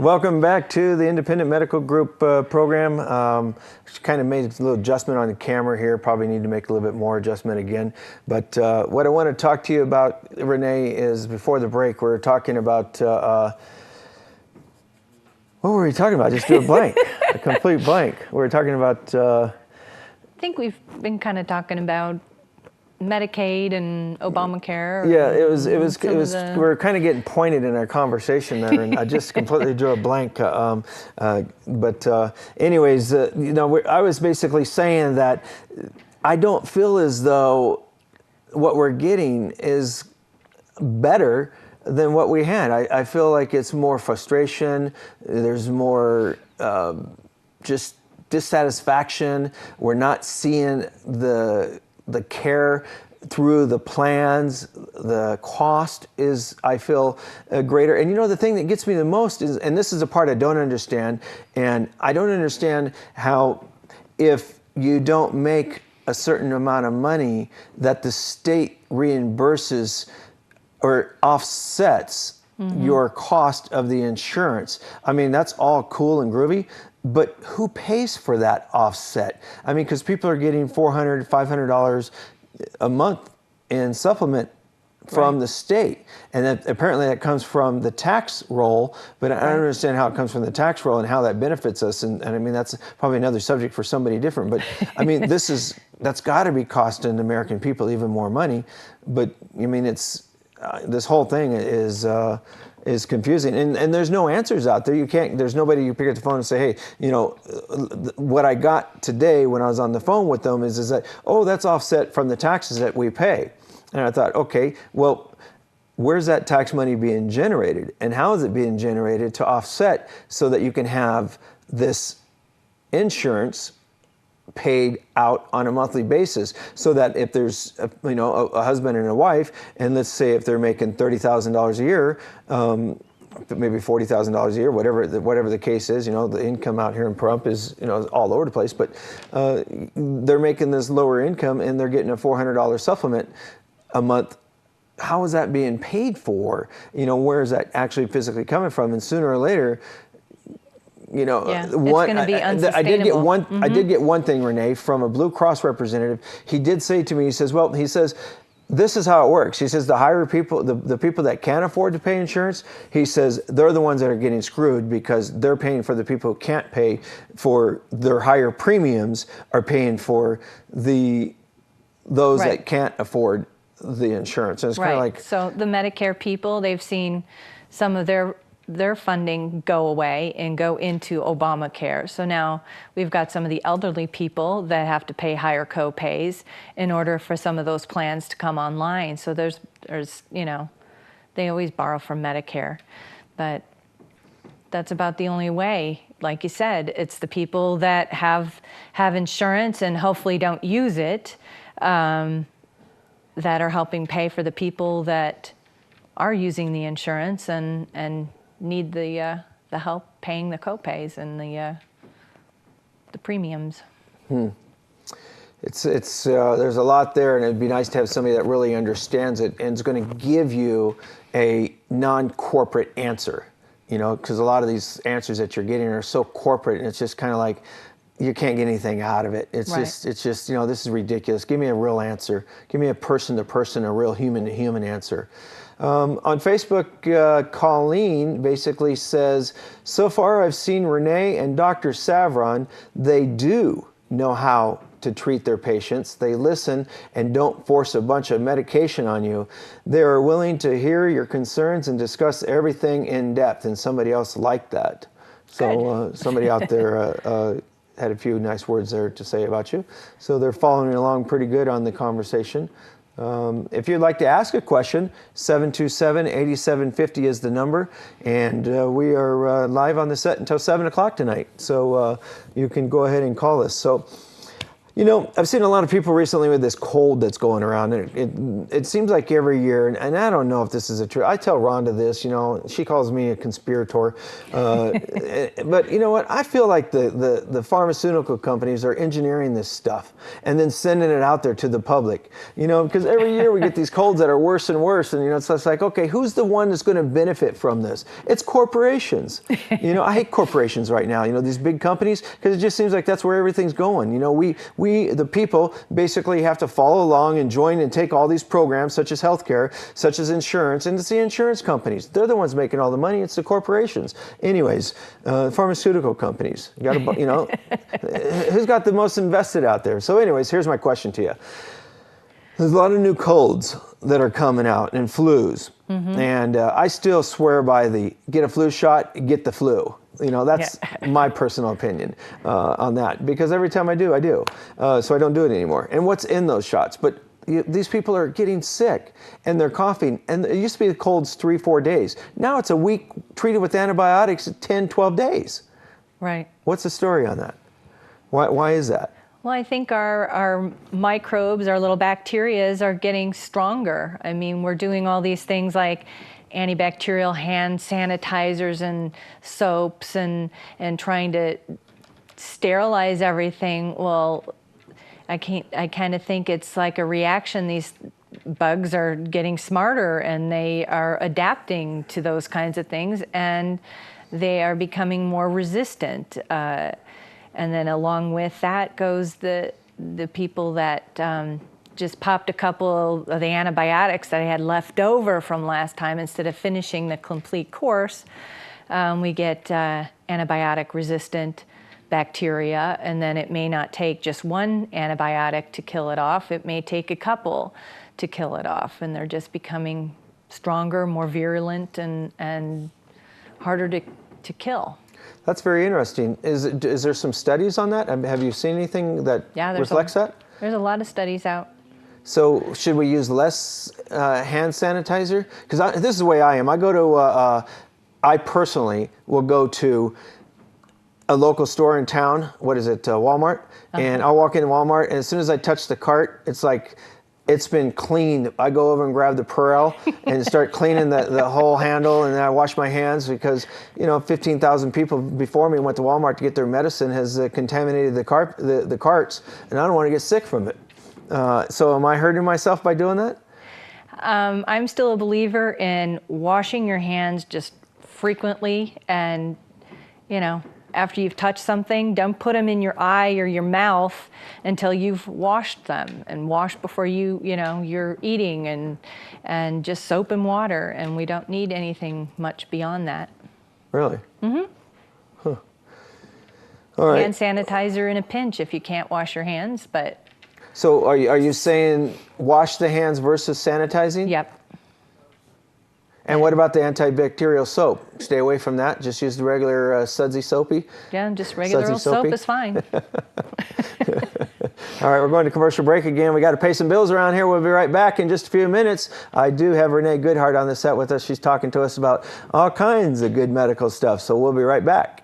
Welcome back to the Independent Medical Group program. Kind of made a little adjustment on the camera here. Probably need to make a little bit more adjustment again. But what I want to talk to you about, Renee, is before the break, we were talking about, what were we talking about? Just do a blank, a complete blank. We were talking about... I think we've been kind of talking about Medicaid and Obamacare. Yeah, it was. We were kind of getting pointed in our conversation there, and I just completely drew a blank. Anyways, I was basically saying that I don't feel as though what we're getting is better than what we had. I feel like it's more frustration. There's more just dissatisfaction. We're not seeing the care through the plans. The cost is, I feel, greater. And the thing that gets me the most is, and this is a part I don't understand, and I don't understand how if you don't make a certain amount of money that the state reimburses or offsets your cost of the insurance. I mean, that's all cool and groovy, but who pays for that offset? I mean, because people are getting $400, $500 a month in supplement from the state. And that, apparently that comes from the tax roll, but I don't understand how it comes from the tax roll and how that benefits us. And I mean, that's probably another subject for somebody different. But I mean, that's got to be costing American people even more money. But I mean, this whole thing is confusing, and there's no answers out there. There's nobody you pick up the phone and say, hey, what I got today when I was on the phone with them is that, oh, that's offset from the taxes that we pay. And I thought, okay, well, where's that tax money being generated, and how is it being generated to offset so that you can have this insurance paid out on a monthly basis, so that if there's a husband and a wife, and let's say if they're making $30,000 a year, maybe $40,000 a year, whatever the case is, the income out here in Pahrump is all over the place, but they're making this lower income and they're getting a $400 supplement a month. How is that being paid for? Where is that actually physically coming from? And sooner or later, it's going to be unsustainable. I did get one thing, Renee, from a Blue Cross representative. He did say to me, he says, this is how it works. He says the higher people, the people that can't afford to pay insurance, he says they're the ones that are getting screwed, because they're paying for the people who can't pay for their higher premiums, are paying for those that can't afford the insurance. And it's kind of like, so the Medicare people, they've seen some of their funding go away and go into Obamacare. So now we've got some of the elderly people that have to pay higher co-pays in order for some of those plans to come online. So there's they always borrow from Medicare, but that's about the only way. Like you said, it's the people that have insurance and hopefully don't use it, that are helping pay for the people that are using the insurance and need the help paying the co-pays and the premiums. It's there's a lot there, and it'd be nice to have somebody that really understands it and is going to give you a non-corporate answer. Because a lot of these answers that you're getting are so corporate, and it's just kind of like you can't get anything out of it. It's just this is ridiculous. Give me a real answer. Give me a person-to-person, a real human-to-human answer. On Facebook, Colleen basically says, so far I've seen Ranae and Dr. Savron. They do know how to treat their patients. They listen and don't force a bunch of medication on you. They are willing to hear your concerns and discuss everything in depth. And somebody else liked that. So somebody out there had a few nice words there to say about you. So they're following along pretty good on the conversation. If you'd like to ask a question, 727-8750 is the number, and we are live on the set until 7 o'clock tonight, so you can go ahead and call us. So You know, I've seen a lot of people recently with this cold that's going around, and it seems like every year, and I don't know if this is a true. I tell Rhonda this, you know, she calls me a conspirator, but you know what? I feel like the pharmaceutical companies are engineering this stuff and then sending it out there to the public, you know, because every year we get these colds that are worse and worse, and you know, it's just like, okay, who's the one that's going to benefit from this? It's corporations. You know, I hate corporations right now. You know, these big companies, because it just seems like that's where everything's going. You know, we, the people, basically have to follow along and join and take all these programs, such as healthcare, such as insurance, and it's the insurance companies. They're the ones making all the money. It's the corporations. Anyways, pharmaceutical companies. You got to, you know, who's got the most invested out there? So, anyways, here's my question to you. There's a lot of new colds that are coming out and flus, and I still swear by the get a flu shot, get the flu. You know, that's my personal opinion on that, because every time I do, I do. So I don't do it anymore. And what's in those shots? But these people are getting sick and they're coughing. And it used to be the colds 3-4 days. Now it's a week treated with antibiotics 10-12 days. Right. What's the story on that? Why is that? Well, I think our microbes, our little bacterias are getting stronger. I mean, we're doing all these things like antibacterial hand sanitizers and soaps and trying to sterilize everything. Well, I kind of think it's like a reaction. These bugs are getting smarter and they are adapting to those kinds of things, and they are becoming more resistant. And then along with that goes the people that just popped a couple of the antibiotics that I had left over from last time. Instead of finishing the complete course, we get antibiotic-resistant bacteria, and then it may not take just one antibiotic to kill it off. It may take a couple to kill it off, and they're just becoming stronger, more virulent, and harder to kill. That's very interesting. Is there some studies on that? Have you seen anything that reflects that? There's a lot of studies out. So should we use less hand sanitizer? Because this is the way I am. I go to, I personally will go to a local store in town. What is it, Walmart? And I'll walk into Walmart, and as soon as I touch the cart, it's like, it's been cleaned. I go over and grab the Purell and start cleaning the whole handle, and then I wash my hands because, you know, 15,000 people before me went to Walmart to get their medicine has contaminated the carts, and I don't want to get sick from it. So am I hurting myself by doing that? I'm still a believer in washing your hands just frequently, and, you know, after you've touched something, don't put them in your eye or your mouth until you've washed them, and wash before you're eating, and just soap and water, and we don't need anything much beyond that. Really? Mm-hmm. Huh. All right. Hand sanitizer in a pinch if you can't wash your hands, but. So are you saying wash the hands versus sanitizing? Yep. And what about the antibacterial soap? Stay away from that. Just use the regular sudsy soapy. Yeah, just regular old soap is fine. All right, we're going to commercial break again. We got to pay some bills around here. We'll be right back in just a few minutes. I do have Ranae Goedhardt on the set with us. She's talking to us about all kinds of good medical stuff. So we'll be right back.